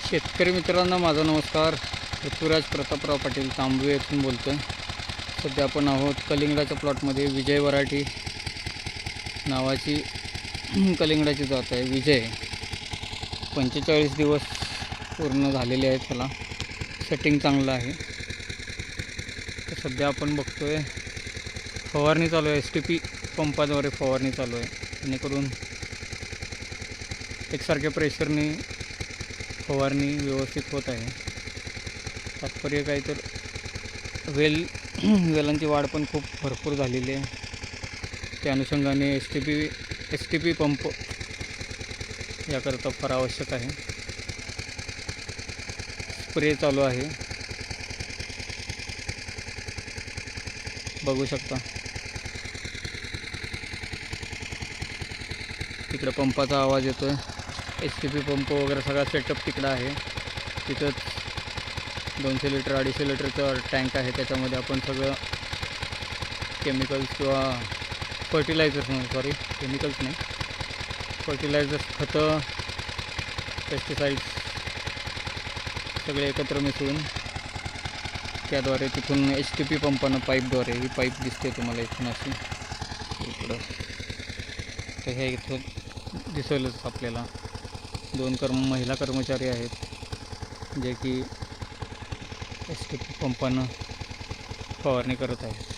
शेतकरी मित्रांनो, माझा नमस्कार. पृथ्वीराज प्रतापराव पाटील तांबवे येथून बोलतो आहे. सध्या आपण आहोत कलिंगडाच्या प्लॉटमध्ये. विजय व्हरायटी नावाची कलिंगडाची जात आहे. विजय 45 दिवस पूर्ण झालेले आहेत. त्याला सेटिंग चांगलं आहे. तर सध्या आपण बघतो आहे फवारणी चालू आहे. STP पंपाद्वारे फवारणी चालू आहे, जेणेकरून एकसारख्या प्रेशरने फवारणी व्यवस्थित होत आहे. तात्पर्य काय तर वेलांची वाढ पण खूप भरपूर झालेली आहे. त्या अनुषंगाने STP पंप याकरता फार आवश्यक आहे. स्प्रे चालू आहे, बघू शकता. तिकडे पंपाचा आवाज येतो आहे. STP पंप वगैरे सगळा सेटअप तिकडं आहे. तिथंच 200 लिटर 250 लिटरचा टँक आहे. त्याच्यामध्ये आपण सगळं केमिकल्स किंवा फर्टिलायझर्स केमिकल्स नाही, फर्टिलायझर्स, खतं, पेस्टिसाइड्स सगळे एकत्र मिसळून त्याद्वारे तिथून STP पंपानं पाईपद्वारे, ही पाईप दिसते तुम्हाला इथून अशी इकडं, तर हे इथं दिसेलच आपल्याला. 2 महिला कर्मचारी आहेत जे की STP पंपानं फवारणी करत आहेत.